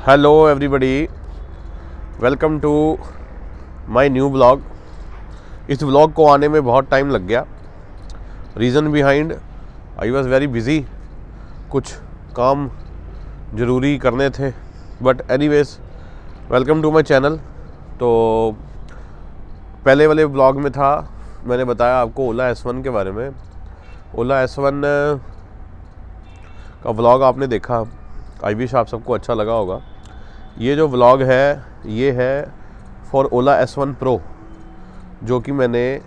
Hello everybody, welcome to my new blog. इस blog को आने में बहुत टाइम लग गया। Reason behind I was very busy, कुछ काम ज़रूरी करने थे। But anyways, welcome to my channel. तो पहले वाले ब्लॉग में था, मैंने बताया आपको ओला S1 के बारे में। ओला S1 का व्लॉग आपने देखा, आई विश आप सबको अच्छा लगा होगा। ये जो व्लॉग है ये है फॉर ओला S1 Pro, जो कि मैंने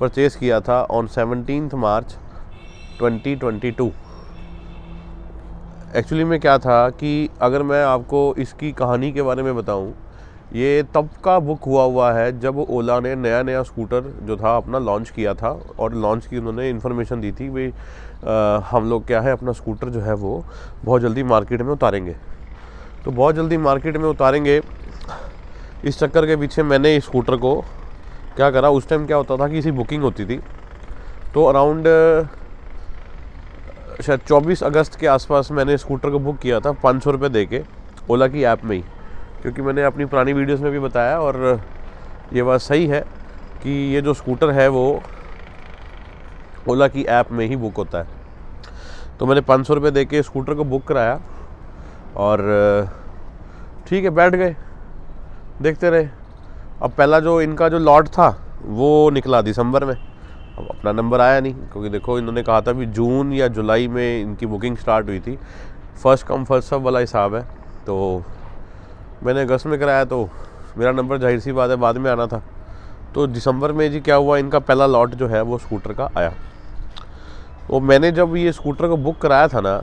परचेज़ किया था ऑन 17 मार्च 2022। एक्चुअली में क्या था कि अगर मैं आपको इसकी कहानी के बारे में बताऊं, ये तब का बुक हुआ है जब ओला ने नया स्कूटर जो था अपना लॉन्च किया था। और लॉन्च की उन्होंने इन्फॉर्मेशन दी थी भाई हम लोग क्या है अपना स्कूटर जो है वो बहुत जल्दी मार्केट में उतारेंगे। तो बहुत जल्दी मार्केट में उतारेंगे, इस चक्कर के पीछे मैंने इस स्कूटर को क्या करा। उस टाइम क्या होता था कि इसी बुकिंग होती थी, तो अराउंड शायद 24 अगस्त के आसपास मैंने स्कूटर को बुक किया था 500 रुपये दे के ओला की ऐप में ही। क्योंकि मैंने अपनी पुरानी वीडियोस में भी बताया और ये बात सही है कि ये जो स्कूटर है वो ओला की ऐप में ही बुक होता है। तो मैंने 500 रुपये दे के स्कूटर को बुक कराया और ठीक है, बैठ गए, देखते रहे। अब पहला जो इनका जो लॉट था वो निकला दिसंबर में। अब अपना नंबर आया नहीं, क्योंकि देखो इन्होंने कहा था भी जून या जुलाई में इनकी बुकिंग स्टार्ट हुई थी। फर्स्ट कम फर्स्ट सर्व वाला हिसाब है। तो मैंने अगस्त में कराया, तो मेरा नंबर जाहिर सी बात है बाद में आना था। तो दिसंबर में जी क्या हुआ, इनका पहला लॉट जो है वो स्कूटर का आया। तो मैंने जब ये स्कूटर को बुक कराया था ना,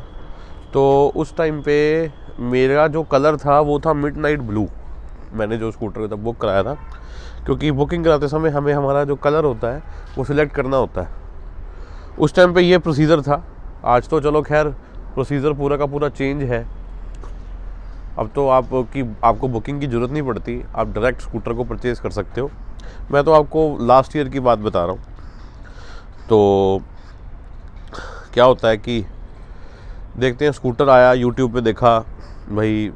तो उस टाइम पे मेरा जो कलर था वो था मिडनाइट ब्लू। मैंने जो स्कूटर तब बुक कराया था, क्योंकि बुकिंग कराते समय हमें हमारा जो कलर होता है वो सिलेक्ट करना होता है। उस टाइम पे ये प्रोसीजर था। आज तो चलो खैर प्रोसीजर पूरा का पूरा चेंज है। अब तो आपको बुकिंग की ज़रूरत नहीं पड़ती, आप डायरेक्ट स्कूटर को परचेज़ कर सकते हो। मैं तो आपको लास्ट ईयर की बात बता रहा हूँ। तो क्या होता है कि देखते हैं, स्कूटर आया, यूट्यूब पे देखा, भाई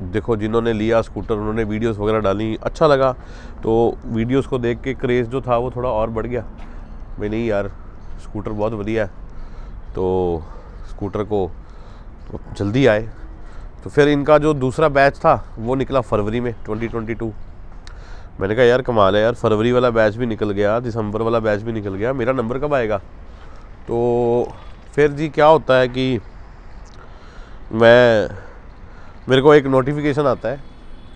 देखो जिन्होंने लिया स्कूटर उन्होंने वीडियोस वगैरह डाली, अच्छा लगा। तो वीडियोस को देख के क्रेज़ जो था वो थोड़ा और बढ़ गया। भाई नहीं यार, स्कूटर बहुत बढ़िया है, तो स्कूटर को तो जल्दी आए। तो फिर इनका जो दूसरा बैच था वो निकला फरवरी में 2022। मैंने कहा यार कमाल है यार, फरवरी वाला बैच भी निकल गया, दिसंबर वाला बैच भी निकल गया, मेरा नंबर कब आएगा। तो फिर जी क्या होता है कि मेरे को एक नोटिफिकेशन आता है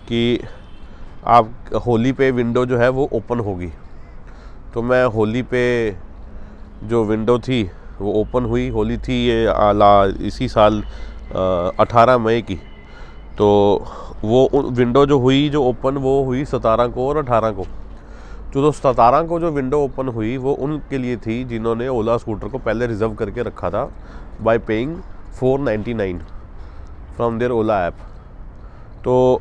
कि आप होली पे विंडो जो है वो ओपन होगी। तो मैं होली पे जो विंडो थी वो ओपन हुई। होली थी ये इसी साल 18 मई की। तो वो विंडो जो हुई, जो ओपन, वो हुई 17 को और 18 को। जो 17 को जो विंडो ओपन हुई वो उनके लिए थी जिन्होंने ओला स्कूटर को पहले रिज़र्व करके रखा था by paying 499 from their Ola app. तो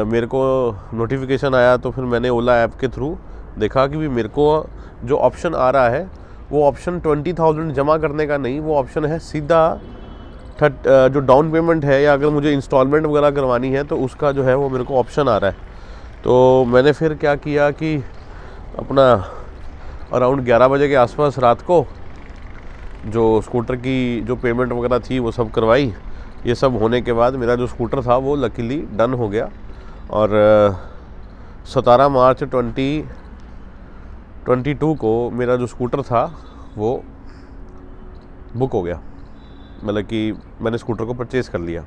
मेरे को नोटिफिकेशन आया, तो फिर मैंने ओला ऐप के थ्रू देखा कि भी मेरे को जो ऑप्शन आ रहा है वो ऑप्शन 20,000 जमा करने का नहीं, वो ऑप्शन है सीधा जो डाउन पेमेंट है, या अगर मुझे इंस्टॉलमेंट वगैरह करवानी है तो उसका जो है वो मेरे को ऑप्शन आ रहा है। तो मैंने फिर क्या किया कि अपना अराउंड 11 बजे के आसपास रात को जो स्कूटर की जो पेमेंट वगैरह थी वो सब करवाई। ये सब होने के बाद मेरा जो स्कूटर था वो लकीली डन हो गया और 17 मार्च 2022 को मेरा जो स्कूटर था वो बुक हो गया। मतलब कि मैंने स्कूटर को परचेज़ कर लिया।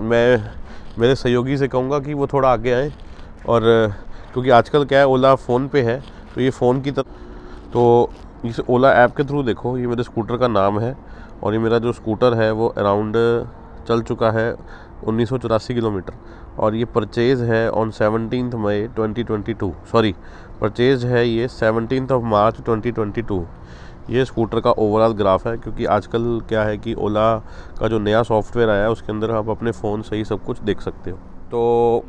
मैं मेरे सहयोगी से कहूँगा कि वो थोड़ा आगे आए, और क्योंकि आजकल क्या है ओला फ़ोन पे है, तो ये फ़ोन की तरह, तो इस ओला ऐप के थ्रू देखो ये मेरे स्कूटर का नाम है और ये मेरा जो स्कूटर है वो अराउंड चल चुका है 1984 किलोमीटर। और ये परचेज़ है ऑन 17 मई 2022, सॉरी परचेज़ है ये 17 मार्च 2022। ये स्कूटर का ओवरऑल ग्राफ है, क्योंकि आजकल क्या है कि ओला का जो नया सॉफ्टवेयर आया है उसके अंदर आप अपने फ़ोन से ही सब कुछ देख सकते हो। तो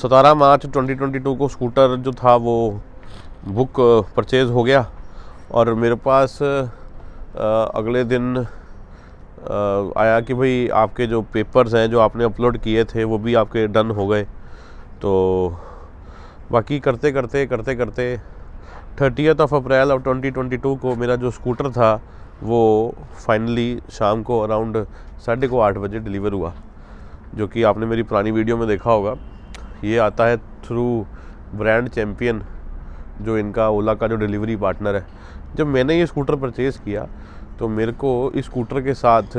17 मार्च 2022 को स्कूटर जो था वो बुक परचेज़ हो गया और मेरे पास अगले दिन आया कि भाई आपके जो पेपर्स हैं जो आपने अपलोड किए थे वो भी आपके डन हो गए। तो बाकी करते करते 30th of April of 2022 को मेरा जो स्कूटर था वो फाइनली शाम को अराउंड 8:30 बजे डिलीवर हुआ, जो कि आपने मेरी पुरानी वीडियो में देखा होगा। ये आता है थ्रू ब्रांड चैम्पियन, जो इनका ओला का जो डिलीवरी पार्टनर है। जब मैंने ये स्कूटर परचेज़ किया तो मेरे को इस स्कूटर के साथ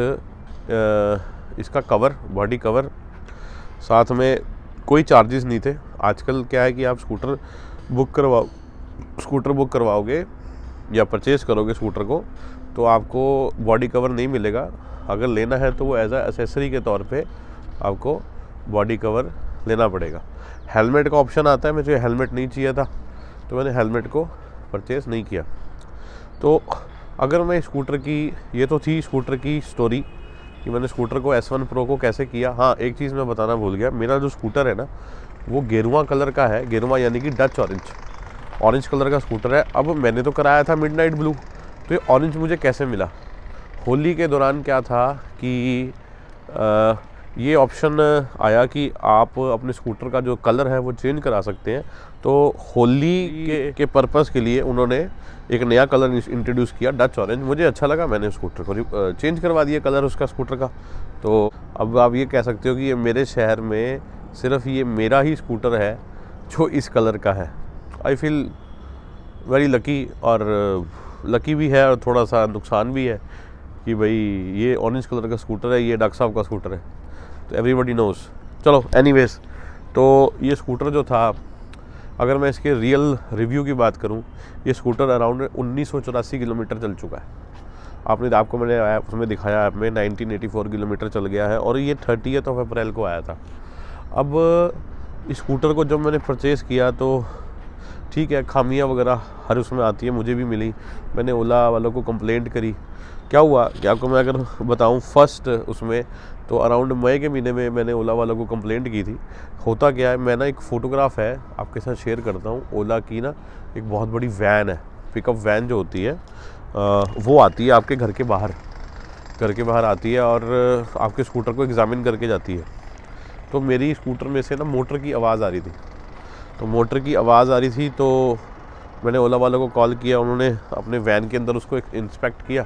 इसका कवर, बॉडी कवर, साथ में कोई चार्जेस नहीं थे। आजकल क्या है कि आप स्कूटर बुक करवाओगे या परचेज़ करोगे स्कूटर को तो आपको बॉडी कवर नहीं मिलेगा। अगर लेना है तो वो एज अ एसेसरी के तौर पे आपको बॉडी कवर लेना पड़ेगा। हेलमेट का ऑप्शन आता है, मुझे हेलमेट नहीं चाहिए था तो मैंने हेलमेट को परचेज़ नहीं किया। तो अगर मैं स्कूटर की, ये तो थी स्कूटर की स्टोरी कि मैंने स्कूटर को S1 Pro को कैसे किया। हाँ, एक चीज़ मैं बताना भूल गया, मेरा जो स्कूटर है ना वो गेरुआ कलर का है। गेरुआ यानी कि डच ऑरेंज कलर का स्कूटर है। अब मैंने तो कराया था मिडनाइट ब्लू, तो ये ऑरेंज मुझे कैसे मिला? होली के दौरान क्या था कि ये ऑप्शन आया कि आप अपने स्कूटर का जो कलर है वो चेंज करा सकते हैं। तो होली के पर्पज़ के लिए उन्होंने एक नया कलर इंट्रोड्यूस किया, डच ऑरेंज। मुझे अच्छा लगा, मैंने स्कूटर को चेंज करवा दिया कलर उसका, स्कूटर का। तो अब आप ये कह सकते हो कि ये मेरे शहर में सिर्फ ये मेरा ही स्कूटर है जो इस कलर का है। आई फील वेरी लकी, और लकी भी है और थोड़ा सा नुकसान भी है कि भाई ये ऑरेंज कलर का स्कूटर है, ये डॉक्टर साहब का स्कूटर है, तो एवरीबडी नोज़। चलो एनीवेज, तो ये स्कूटर जो था, अगर मैं इसके रियल रिव्यू की बात करूं, ये स्कूटर अराउंड 1984 किलोमीटर चल चुका है। आपको मैंने ऐप उसमें दिखाया, ऐप में 1984 किलोमीटर चल गया है, और ये 30th of April को आया था। अब इस स्कूटर को जब मैंने परचेज़ किया तो ठीक है, खामियां वगैरह हर उसमें आती है, मुझे भी मिली। मैंने ओला वालों को कंप्लेंट करी। क्या हुआ कि आपको मैं अगर बताऊं फर्स्ट उसमें, तो अराउंड मई के महीने में मैंने ओला वालों को कंप्लेंट की थी। होता क्या है, मैं ना एक फ़ोटोग्राफ है आपके साथ शेयर करता हूं। ओला की ना एक बहुत बड़ी वैन है, पिकअप वैन जो होती है वो आती है आपके घर के बाहर आती है और आपके स्कूटर को एग्ज़ामिन करके जाती है। तो मेरी स्कूटर में से ना मोटर की आवाज़ आ रही थी, तो मैंने ओला वालों को कॉल किया। उन्होंने अपने वैन के अंदर उसको इंस्पेक्ट किया।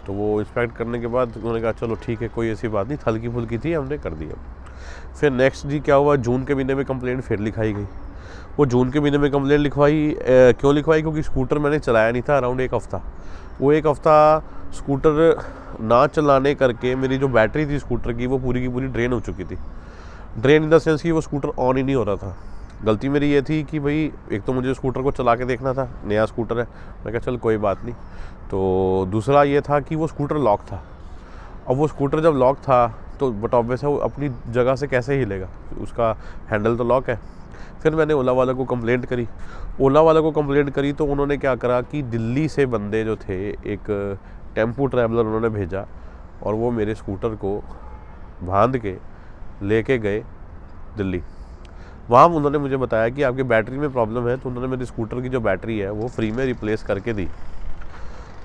तो वो इंस्पेक्ट करने के बाद उन्होंने कहा चलो ठीक है, कोई ऐसी बात नहीं, हल्की फुल्की थी, हमने कर दिया। फिर नेक्स्ट जी क्या हुआ, जून के महीने में कंप्लेंट फिर लिखाई गई। वो जून के महीने में कंप्लेंट क्यों लिखवाई? क्योंकि स्कूटर मैंने चलाया नहीं था अराउंड एक हफ़्ता। वो एक हफ़्ता स्कूटर ना चलाने करके मेरी जो बैटरी थी स्कूटर की वो पूरी की पूरी ड्रेन हो चुकी थी। ड्रेन इन द सेंस कि वो स्कूटर ऑन ही नहीं हो रहा था। गलती मेरी ये थी कि भाई एक तो मुझे स्कूटर को चला के देखना था, नया स्कूटर है, मैं कहा चल कोई बात नहीं। तो दूसरा ये था कि वो स्कूटर लॉक था। अब वो स्कूटर जब लॉक था तो बट ऑब्वियस है वो अपनी जगह से कैसे हिलेगा, उसका हैंडल तो लॉक है। फिर मैंने ओला वाला को कंप्लेंट करी। तो उन्होंने क्या करा कि दिल्ली से बंदे जो थे, एक टेम्पो ट्रैवलर उन्होंने भेजा और वो मेरे स्कूटर को बांध के लेके गए दिल्ली। वहाँ उन्होंने मुझे बताया कि आपकी बैटरी में प्रॉब्लम है, तो उन्होंने मेरी स्कूटर की जो बैटरी है वो फ्री में रिप्लेस करके दी।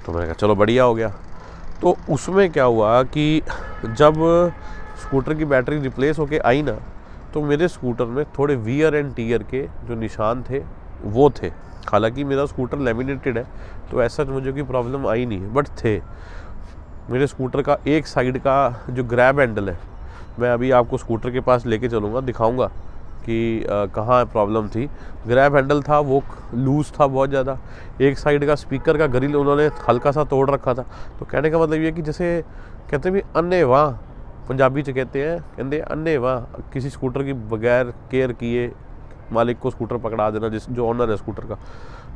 तो मैंने कहा चलो बढ़िया हो गया। तो उसमें क्या हुआ कि जब स्कूटर की बैटरी रिप्लेस होके आई ना, तो मेरे स्कूटर में थोड़े वियर एंड टीयर के जो निशान थे वो थे। हालांकि मेरा स्कूटर लेमिनेटेड है तो ऐसा मुझे कोई प्रॉब्लम आई नहीं है, बट थे। मेरे स्कूटर का एक साइड का जो ग्रैब हैंडल है, मैं अभी आपको स्कूटर के पास लेके चलूँगा, दिखाऊंगा कि कहाँ प्रॉब्लम थी। ग्रैब हैंडल था वो लूज़ था बहुत ज़्यादा। एक साइड का स्पीकर का ग्रिल उन्होंने हल्का सा तोड़ रखा था। तो कहने का मतलब ये कि जैसे कहते हैं भी अन्य वाह, पंजाबी च कहते अन्य वाह, किसी स्कूटर की बगैर केयर किए मालिक को स्कूटर पकड़ा देना, जो ऑनर है स्कूटर का,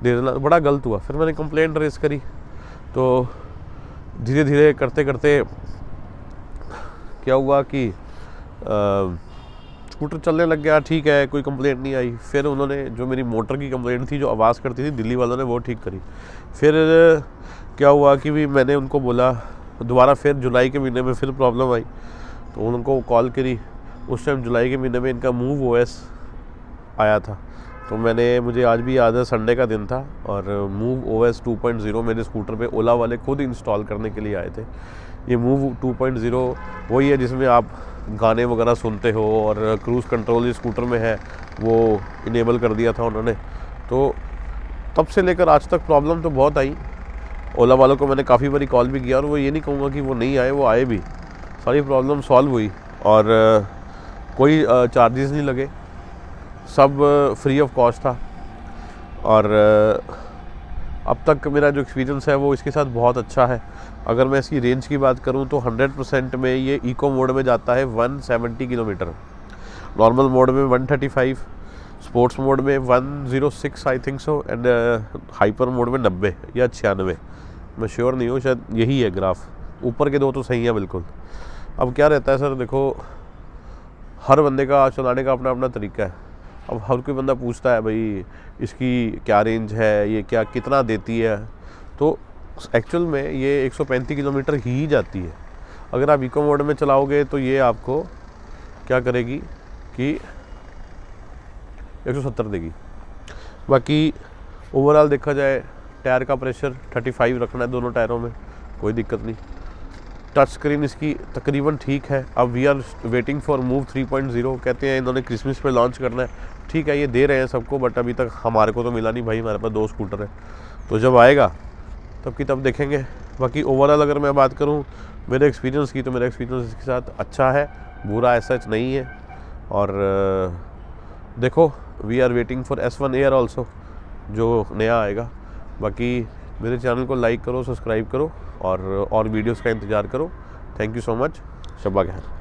दे देना, बड़ा गलत हुआ। फिर मैंने कंप्लेंट रेस करी। तो धीरे धीरे करते करते क्या हुआ कि स्कूटर चलने लग गया, ठीक है, कोई कंप्लेंट नहीं आई। फिर उन्होंने जो मेरी मोटर की कंप्लेंट थी, जो आवाज़ करती थी, दिल्ली वालों ने वो ठीक करी। फिर क्या हुआ कि भी मैंने उनको बोला दोबारा, फिर जुलाई के महीने में फिर प्रॉब्लम आई तो उनको कॉल करी। उस टाइम जुलाई के महीने में इनका मूव OS आया था। तो मुझे आज भी याद है, संडे का दिन था और मूव OS 2.0 मेरे स्कूटर पे ओला वाले खुद इंस्टॉल करने के लिए आए थे। ये मूव 2.0 वही है जिसमें आप गाने वगैरह सुनते हो और क्रूज़ कंट्रोल इस स्कूटर में है, वो इनेबल कर दिया था उन्होंने। तो तब से लेकर आज तक प्रॉब्लम तो बहुत आई। ओला वालों को मैंने काफ़ी बारी कॉल भी किया और वो ये नहीं कहूँगा कि वो नहीं आए, वो आए भी, सारी प्रॉब्लम सॉल्व हुई और कोई चार्जेस नहीं लगे, सब फ्री ऑफ कॉस्ट था। और अब तक मेरा जो एक्सपीरियंस है वो इसके साथ बहुत अच्छा है। अगर मैं इसकी रेंज की बात करूं तो 100% में ये इको मोड में जाता है 170 किलोमीटर, नॉर्मल मोड में 135, स्पोर्ट्स मोड में 106 I think so, and hyper mode में 90 या 96, मैं श्योर नहीं हूँ, शायद यही है ग्राफ, ऊपर के दो तो सही है बिल्कुल। अब क्या रहता है सर, देखो हर बंदे का चलाने का अपना अपना तरीका है। अब हर कोई बंदा पूछता है भाई इसकी क्या रेंज है, ये क्या कितना देती है, तो एक्चुअल में ये 135 किलोमीटर ही जाती है। अगर आप इको मोड में चलाओगे तो ये आपको क्या करेगी कि 170 देगी। बाकी ओवरऑल देखा जाए, टायर का प्रेशर 35 रखना है दोनों टायरों में, कोई दिक्कत नहीं। टच स्क्रीन इसकी तकरीबन ठीक है। अब we are waiting for Move 3.0, कहते हैं इन्होंने क्रिसमस पे लॉन्च करना है, ठीक है ये दे रहे हैं सबको, बट अभी तक हमारे को तो मिला नहीं भाई, हमारे पास 2 स्कूटर है, तो जब आएगा तब की तब देखेंगे। बाकी ओवरऑल अगर मैं बात करूं मेरे एक्सपीरियंस की, तो मेरा एक्सपीरियंस इसके साथ अच्छा है, बुरा ऐसा नहीं है। और देखो we are waiting for S1 Air also, जो नया आएगा। बाकी मेरे चैनल को लाइक करो, सब्सक्राइब करो और वीडियोस का इंतज़ार करो। Thank you so much. शब्बा खैर।